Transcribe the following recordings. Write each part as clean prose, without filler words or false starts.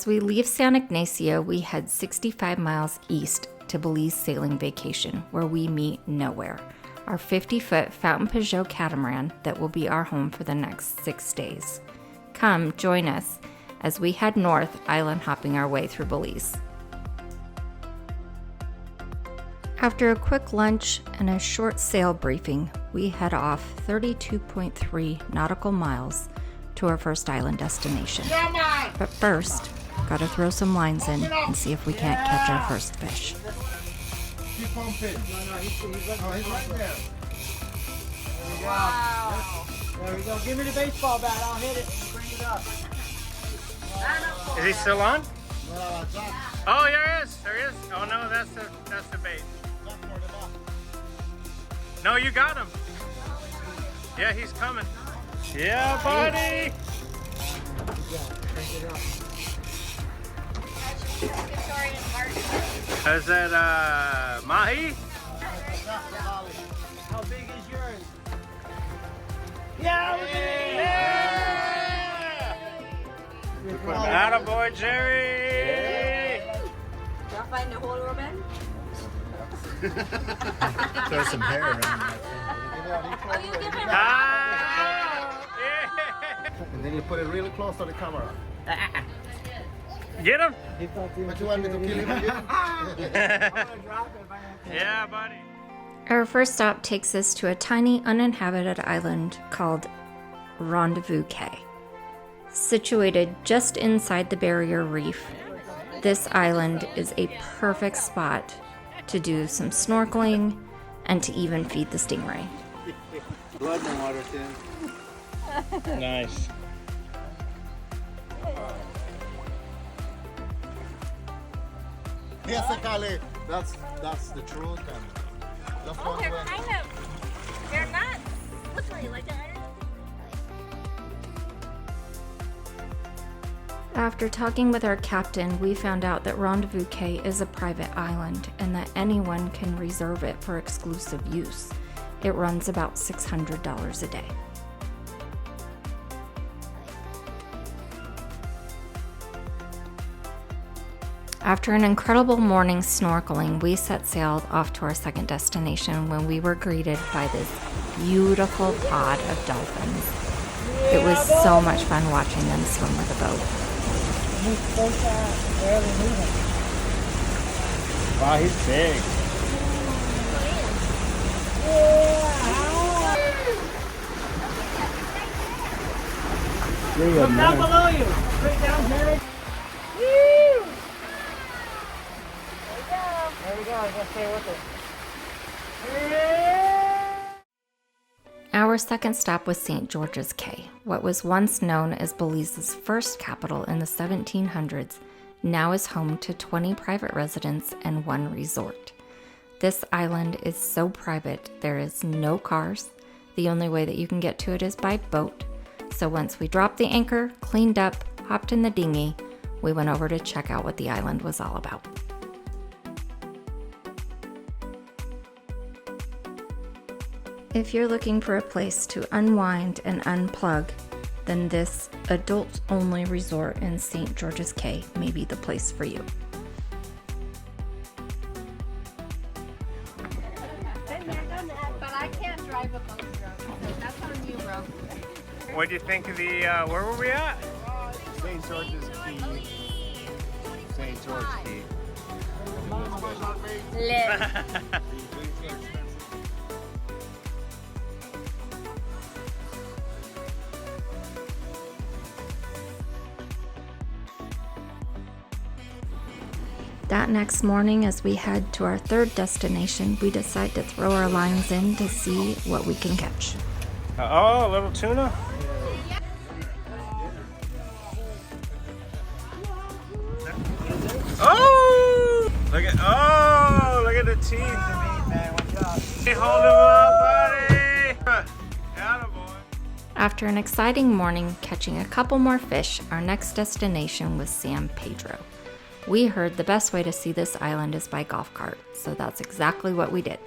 As we leave San Ignacio, we head 65 miles east to Belize Sailing Vacation, where we meet Nowhere, our 50-foot Fountain Peugeot catamaran that will be our home for the next 6 days. Come join us as we head north, island hopping our way through Belize. After a quick lunch and a short sail briefing, we head off 32.3 nautical miles to our first island destination. But first, gotta throw some lines in and see if we can't catch our first fish. Keep pumping. No, he's right there. Wow. There we go. Give me the baseball bat. I'll hit it and bring it up. Is he still on? No, it's not. Oh, there he is. There he is. Oh no, that's the bait. No, you got him. Yeah, he's coming. Yeah, buddy. Is that mahi? How big is yours? Yeah, Yeah! Attaboy, Jerry! Y'all find the whole Robin? Throw some hair in there. Oh, you give him Ah! Yeah! And then you put it really close to the camera. Get him! But you want me to kill him again? Yeah, buddy. Our first stop takes us to a tiny uninhabited island called Rendezvous Caye. Situated just inside the barrier reef, this island is a perfect spot to do some snorkeling and to even feed the stingray. Blood in the water, Tim. Nice. Yes, Kale. That's the truth. And that's Oh, one they're way. kind of, they're not slippery like that. After talking with our captain, we found out that Rendezvous Caye is a private island and that anyone can reserve it for exclusive use. It runs about $600 a day. After an incredible morning snorkeling, we set sail off to our second destination when we were greeted by this beautiful pod of dolphins. It was so much fun watching them swim with the boat. Wow, he's big. Look down below you. Straight down, Jerry. There we go. I gotta stay with it. Our second stop was St. George's Caye, what was once known as Belize's first capital in the 1700s, now is home to 20 private residents and 1 resort. This island is so private, there is no cars. The only way that you can get to it is by boat. So once we dropped the anchor, cleaned up, hopped in the dinghy, we went over to check out what the island was all about. If you're looking for a place to unwind and unplug, then this adults-only resort in St. George's Caye may be the place for you. But I can't drive a boat, bro. That's on you, bro. What do you think of the, where were we at? St. George's Caye. St. George Caye. Live. That next morning, as we head to our third destination, we decide to throw our lines in to see what we can catch. Oh, a little tuna? Oh! Look at the teeth. Hey, hold him up, buddy! Attaboy. After an exciting morning catching a couple more fish, our next destination was San Pedro. We heard the best way to see this island is by golf cart, so that's exactly what we did.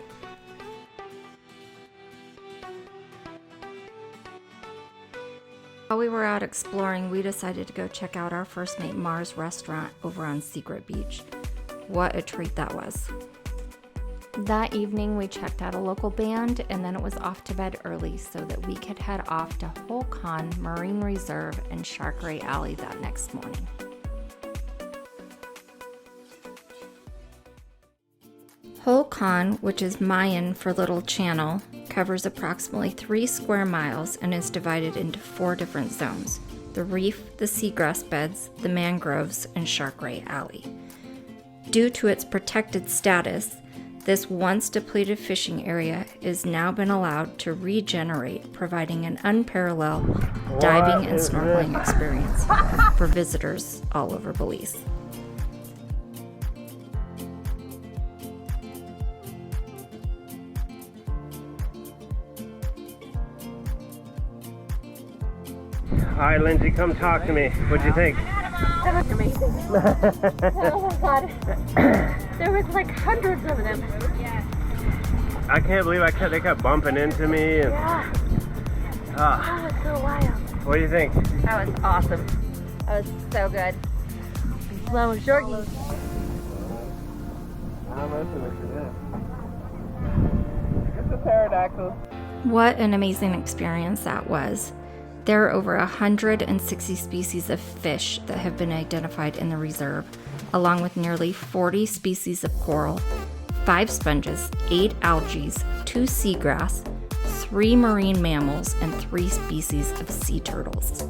While we were out exploring, we decided to go check out our first mate Mars restaurant over on Secret Beach. What a treat that was. That evening, we checked out a local band, and then it was off to bed early so that we could head off to Holcon Marine Reserve and Shark Ray Alley that next morning. Holcon, which is Mayan for Little Channel, covers approximately 3 square miles and is divided into 4 different zones: the reef, the seagrass beds, the mangroves, and Shark Ray Alley. Due to its protected status, this once depleted fishing area is now been allowed to regenerate, providing an unparalleled diving and snorkeling experience for visitors all over Belize. All right, Lindsay, come talk to me. What'd you think? That was amazing. Oh my god. There was like hundreds of them. Yeah. I can't believe they kept bumping into me. And, Yeah. That was so wild. What do you think? That was awesome. That was so good. Slow shorty. It's a pterodactyl. What an amazing experience that was. There are over 160 species of fish that have been identified in the reserve, along with nearly 40 species of coral, 5 sponges, 8 algae, 2 seagrass, 3 marine mammals, and 3 species of sea turtles.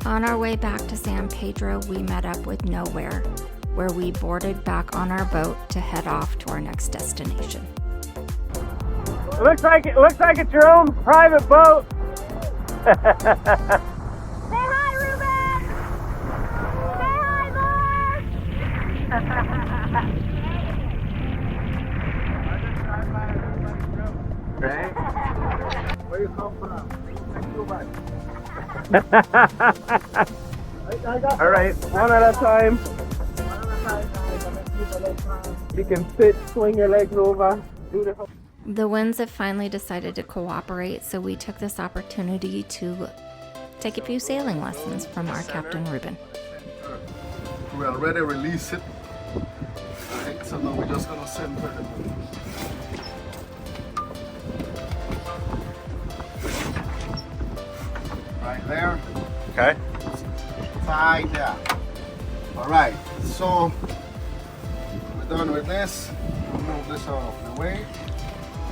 On our way back to San Pedro, we met up with Nowhere, where we boarded back on our boat to head off to our next destination. It looks like it's your own private boat. Say hi, Ruben! Say hi, Mark! Where you come from? All right, one at a time. You can sit, swing your legs over. Beautiful. The winds have finally decided to cooperate, so we took this opportunity to take a few sailing lessons from our Captain Ruben. We already released it. Alright, so now we're just gonna center it. Right there. Okay. Tied there. Alright, so we're done with this. We'll move this out of the way.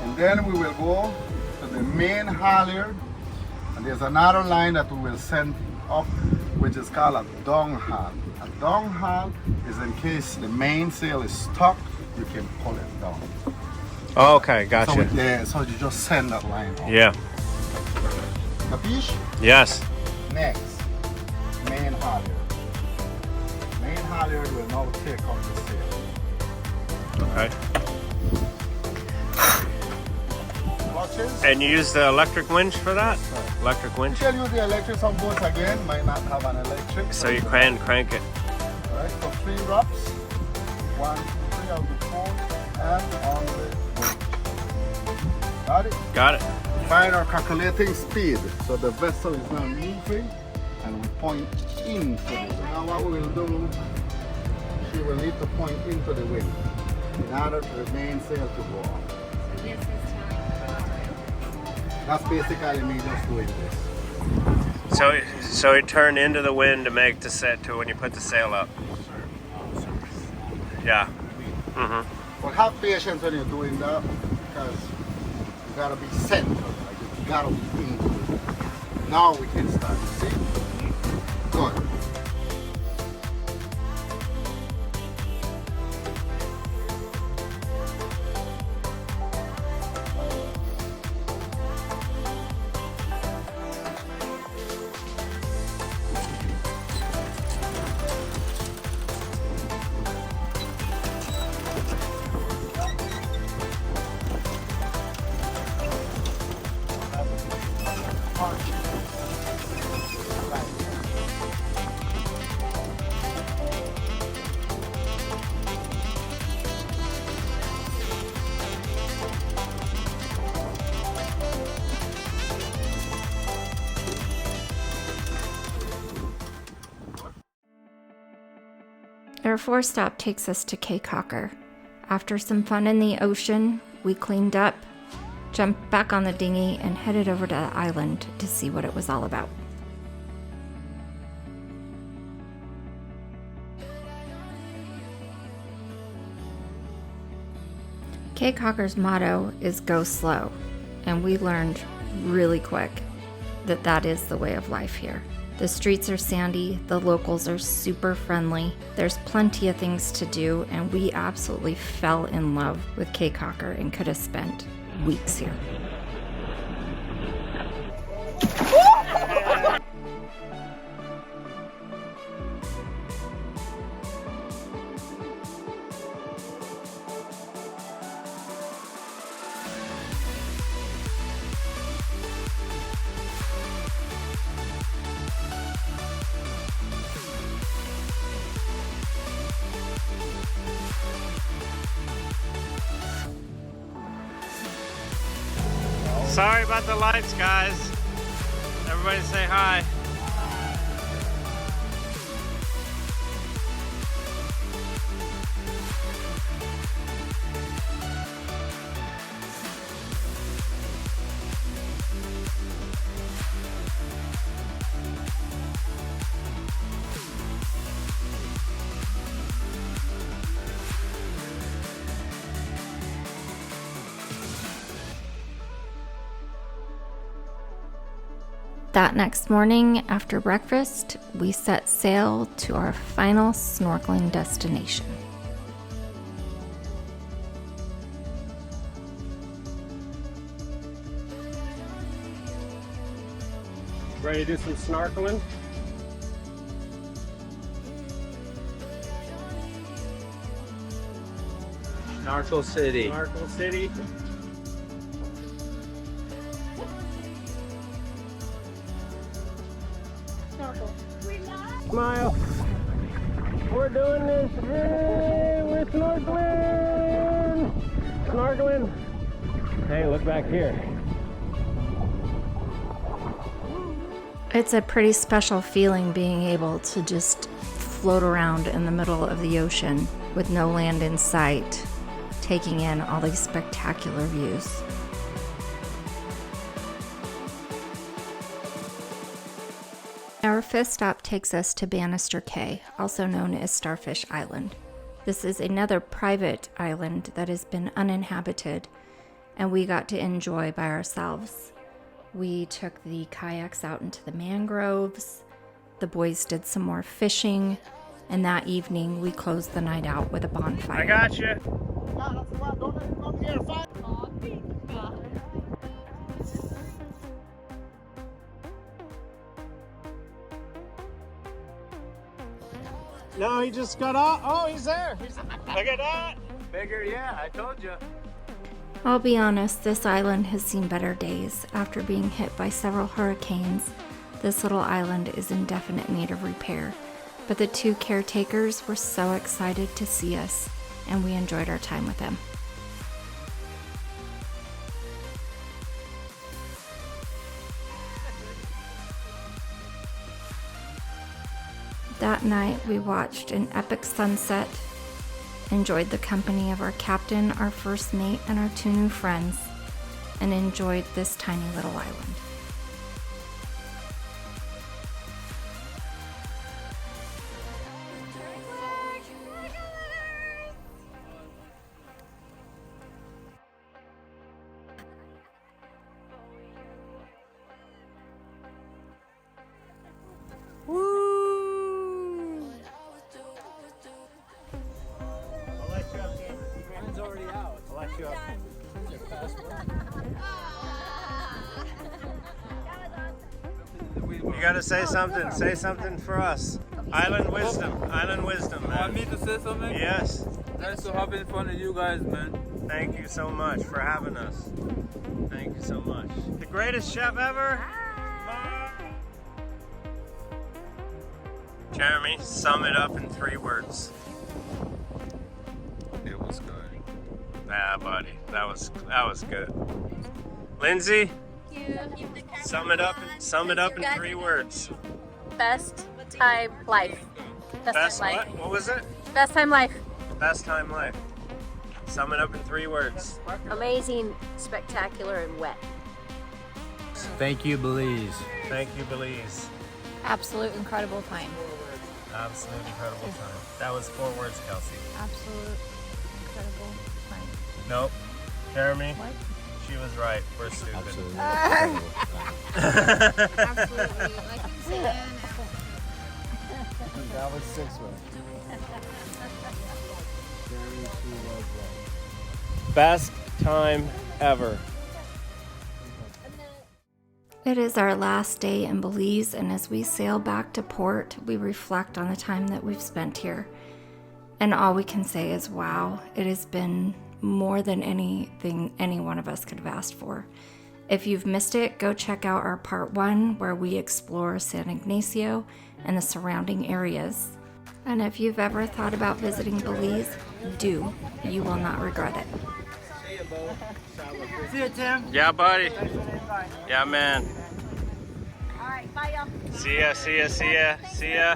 And then we will go to the main halyard. And there's another line that we will send up, which is called a dong haul. A dong haul is in case the main sail is stuck, you can pull it down. Okay, gotcha. So you just send that line up. Yeah. Capiche? Yes. Next, main halyard. Main halyard will now take out the sail. Okay. Clutches. And you use the electric winch for that? Electric You winch? can use the electric on boats again, might not have an electric. So you can crank it. Alright, so 3 wraps. 1, 2, 3 on the pole and on the winch. Got it? Got it. Find our calculating speed. So the vessel is now moving and we point into it. So now what we will do, she will need to point into the wind in order for the main sail to go on. That's basically me just doing this. So you turn into the wind to make the set to when you put the sail up. Yeah. Mm-hmm. But have patience when you're doing that because you gotta be centered. Like you gotta be into it. Now we can start. See? Good. Our fourth stop takes us to Caye Caulker. After some fun in the ocean, we cleaned up, jumped back on the dinghy, and headed over to the island to see what it was all about. Caye Caulker's motto is go slow, and we learned really quick that that is the way of life here. The streets are sandy, the locals are super friendly, there's plenty of things to do, and we absolutely fell in love with Caye Caulker and could have spent weeks here. Sorry about the lights, guys. Everybody say hi. That next morning, after breakfast, we set sail to our final snorkeling destination. Ready to do some snorkeling? Snorkel City. Snorkel City. Smile. We're doing this. Hey, we're snorkeling. Snorkeling. Hey, look back here. It's a pretty special feeling being able to just float around in the middle of the ocean with no land in sight, taking in all these spectacular views. Our fifth stop takes us to Bannister Caye, also known as Starfish Island. This is another private island that has been uninhabited, and we got to enjoy by ourselves. We took the kayaks out into the mangroves, the boys did some more fishing, and that evening we closed the night out with a bonfire. I got you. No, he just got off. Oh, he's there. Look at that. Bigger, yeah, I told you. I'll be honest, this island has seen better days. After being hit by several hurricanes, this little island is in definite need of repair. But the two caretakers were so excited to see us, and we enjoyed our time with them. That night, we watched an epic sunset, enjoyed the company of our captain, our first mate, and our two new friends, and enjoyed this tiny little island. You gotta say something. Say something for us. Island wisdom. Island wisdom, man. Want me to say something? Yes. Nice to have in front of you guys, man. Thank you so much for having us. Thank you so much. The greatest chef ever. Bye. Jeremy, sum it up in 3 words. It was good. Ah, buddy, that was good. Lindsay, sum it up in 3 words. Best time life. Best time what? life. What was it? Best time life. Best time life. Sum it up in 3 words. Amazing, spectacular, and wet. Thank you, Belize. Thank you, Belize. Absolute incredible time. Absolute incredible time. That was 4 words, Kelsey. Absolute incredible time. Nope. Jeremy, What? she was right. We're stupid. Absolutely. Absolutely. Like you said, That was 6 words. Best time ever. It is our last day in Belize, and as we sail back to port, we reflect on the time that we've spent here. And all we can say is, wow, it has been more than anything any one of us could have asked for. If you've missed it, go check out our part 1 where we explore San Ignacio and the surrounding areas. And if you've ever thought about visiting Belize, do. You will not regret it. See you, Tim. Yeah, buddy. Yeah, man. All right, bye, y'all. See ya, see ya, see ya, see ya.